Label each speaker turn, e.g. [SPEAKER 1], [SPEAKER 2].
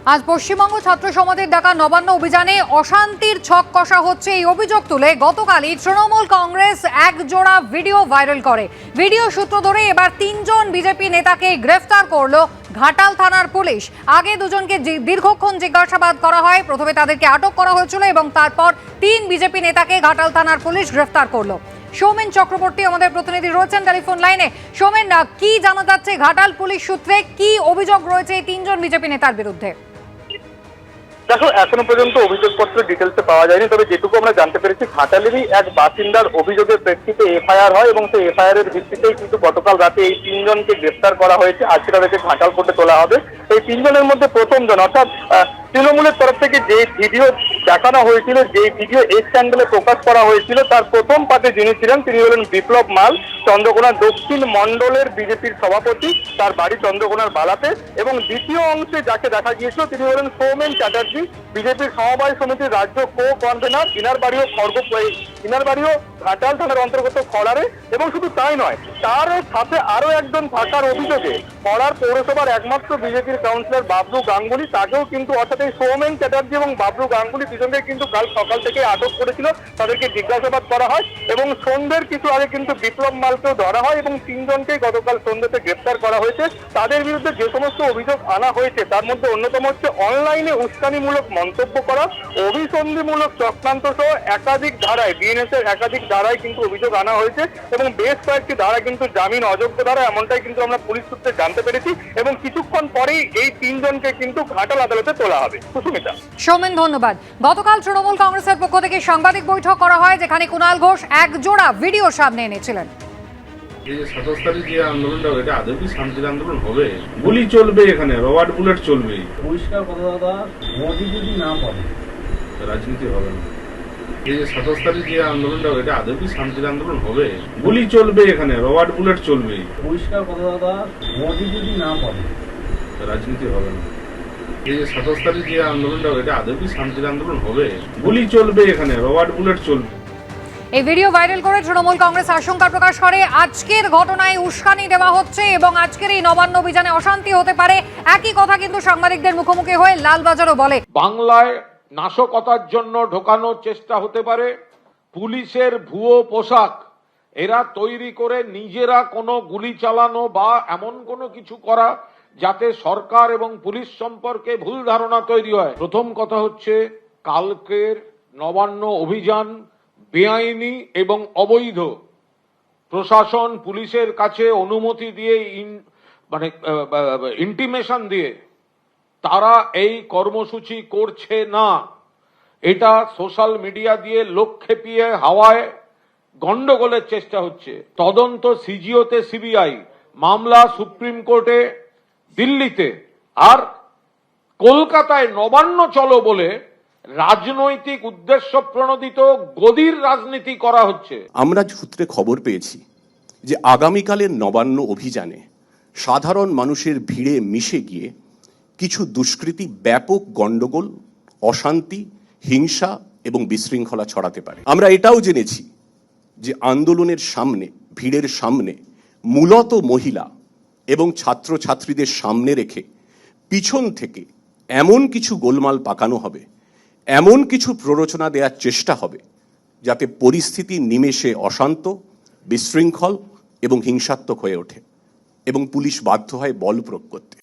[SPEAKER 1] আজ পশ্চিমবঙ্গ ছাত্র সমাজের ডাকা নবান্ন অভিযানে অশান্তির ছক কষা হচ্ছে এই অভিযোগ তুলে গতকালই তৃণমূল কংগ্রেস এক জোড়া ভিডিও ভাইরাল করে। ভিডিও সূত্র ধরে এবার 3 জন বিজেপি নেতাকে গ্রেফতার করলো ঘাটাল থানার পুলিশ। আগে দুজনকে দীর্ঘক্ষণ জিজ্ঞাসাবাদ করা হয়, প্রথমে তাদেরকে আটক করা হয়েছিল এবং তারপর 3 বিজেপি নেতাকে ঘাটাল থানার পুলিশ গ্রেফতার করলো। সৌমেন চক্রবর্তী আমাদের প্রতিনিধি রয়েছেন টেলিফোন লাইনে। সৌমেন, কি জানা যাচ্ছে ঘাটাল পুলিশ সূত্রে, কি অভিযোগ রয়েছে এই 3 জন বিজেপি নেতার বিরুদ্ধে?
[SPEAKER 2] দেখো, এখনো পর্যন্ত অভিযোগপত্র ডিটেলসে পাওয়া যায়নি, তবে যেটুকু আমরা জানতে পেরেছি ঘাটালেরই এক বাসিন্দার অভিযোগের প্রেক্ষিতে এফআইআর হয় এবং সেই এফআইআর এর ভিত্তিতেই কিন্তু গতকাল রাতে এই 3 জনকে গ্রেফতার করা হয়েছে। আজকে তাদেরকে ঘাটাল কোর্টে তোলা হবে। এই 3 জনের মধ্যে প্রথম জন, অর্থাৎ তৃণমূলের তরফ থেকে যে ভিডিও দেখানো হয়েছিল, যে ভিডিও এক্স অ্যাঙ্গেলে প্রকাশ করা হয়েছিল, তার প্রথম পাতে যিনি ছিলেন তিনি হলেন বিপ্লব মাল, চন্দ্রকোনা দক্ষিণ মণ্ডলের বিজেপির সভাপতি, তার বাড়ি চন্দ্রকোনার বালাতে। এবং দ্বিতীয় অংশে যাকে দেখা গিয়েছিল তিনি হলেন সৌমেন চ্যাটার্জি, বিজেপির সমবায় সমিতির রাজ্য কো কনভেনার। ইনার বাড়িও ঘাটাল থানার অন্তর্গত খড়ারে। এবং শুধু তাই নয়, তার সাথে আরো একজন থাকার অভিযোগে খড়ার পৌরসভার একমাত্র বিজেপির কাউন্সিলর বাবলু গাঙ্গুলি, তাকেও কিন্তু, অর্থাৎ এই সৌমেন চ্যাটার্জি এবং বাবলু গাঙ্গুলি দুজনকে কিন্তু কাল সকাল থেকে আটক করেছিল। তাদেরকে জিজ্ঞাসাবাদ করা হয় এবং সন্ধ্যের কিছু আগে কিন্তু বিপ্লব মালকেও ধরা হয় এবং 3 জনকেই গতকাল সন্ধ্যাতে গ্রেপ্তার করা হয়েছে। তাদের বিরুদ্ধে যে সমস্ত অভিযোগ আনা হয়েছে তার মধ্যে অন্যতম হচ্ছে অনলাইনে উস্কানিমূলক মন্তব্য করা, অভিসন্ধিমূলক চক্রান্ত সহ একাধিক ধারায়, বিএনএস এর একাধিক ধারায় কিন্তু অভিযোগ আনা হয়েছে এবং বেশ কয়েকটি ধারা কিন্তু জামিন অযোগ্য ধারা, এমনটাই কিন্তু আমরা পুলিশ সূত্রে জানতে পেরেছি। এবং কিছুক্ষণ পরেই এই 3 জনকে কিন্তু ঘাটাল আদালতে তোলা হবে। সুস্মিতা।
[SPEAKER 1] সৌমেন, ধন্যবাদ। গতকাল তৃণমূল কংগ্রেসের পক্ষ থেকে সাংবাদিক বৈঠক করা হয়, যেখানে কুণাল ঘোষ এক জোড়া ভিডিও সামনে এনেছিলেন।
[SPEAKER 3] এই যে 27 তারিখ যে আন্দোলনটা, এটা আদৌ কি শান্তির আন্দোলন হবে? গুলি চলবে, এখানে রবার বুলেট চলবে।
[SPEAKER 4] পরিষ্কার কথা দাদা, মোদি যদি না পারে
[SPEAKER 3] রাজনীতি হবে না। এই যে 27 তারিখ যে আন্দোলনটা, এটা আদৌ কি শান্তির আন্দোলন হবে? গুলি চলবে, এখানে রবার বুলেট চলবে।
[SPEAKER 4] পরিষ্কার কথা দাদা, মোদি যদি না পারে
[SPEAKER 3] রাজনীতি হবে না। এই যে 27 তারিখ যে আন্দোলনটা, এটা আদৌ কি শান্তির আন্দোলন হবে? গুলি চলবে, এখানে রবার বুলেট চলবে।
[SPEAKER 1] এই ভিডিও ভাইরাল করে তৃণমূল কংগ্রেস আশঙ্কা প্রকাশ করে আজকের ঘটনায় উস্কানি দেওয়া হচ্ছে এবং আজকের এই নবান্ন অভিযানে অশান্তি হতে পারে। একই কথা কিন্তু সাংবাদিকদের মুখোমুখি হয়ে লালবাজারও বলে।
[SPEAKER 5] বাংলায় নাশকতার জন্য ঢোকানোর চেষ্টা হতে পারে। পুলিশের ভুয়ো পোশাক এরা তৈরি করে নিজেরা কোনো গুলি চালানো বা এমন কোনো কিছু করা যাতে সরকার এবং পুলিশ সম্পর্কে ভুল ধারণা তৈরি হয়। প্রথম কথা হচ্ছে, কালকের নবান্ন অভিযান বেআইনি এবং অবৈধ। প্রশাসন পুলিশের কাছে অনুমতি দিয়ে ইন্টিমেশন দিয়ে তারা এই কর্মসূচি করছে না। এটা সোশ্যাল মিডিয়া দিয়ে লোক খেপিয়ে হাওয়ায় গন্ডগোলের চেষ্টা হচ্ছে। তদন্ত সিজিওতে সিবিআই, মামলা সুপ্রিম কোর্টে দিল্লিতে, আর কলকাতায় নবান্ন চলো বলে রাজনৈতিক উদ্দেশ্য প্রণোদিত গদির রাজনীতি করা হচ্ছে।
[SPEAKER 6] আমরা সূত্রে খবর পেয়েছি যে আগামীকালের নবান্ন অভিযানে সাধারণ মানুষের ভিড়ে মিশে গিয়ে কিছু দুষ্কৃতী ব্যাপক গন্ডগোল, অশান্তি, হিংসা এবং বিশৃঙ্খলা ছড়াতে পারে। আমরা এটাও জেনেছি যে আন্দোলনের সামনে, ভিড়ের সামনে মূলত মহিলা এবং ছাত্রছাত্রীদের সামনে রেখে পিছন থেকে এমন কিছু গোলমাল পাকানো হবে, এমন কিছু প্ররোচনা দেওয়ার চেষ্টা হবে যাতে পরিস্থিতি নিমেষে অশান্ত, বিশৃঙ্খল এবং হিংসাত্মক হয়ে ওঠে এবং পুলিশ বাধ্য হয় বল প্রয়োগ করতে।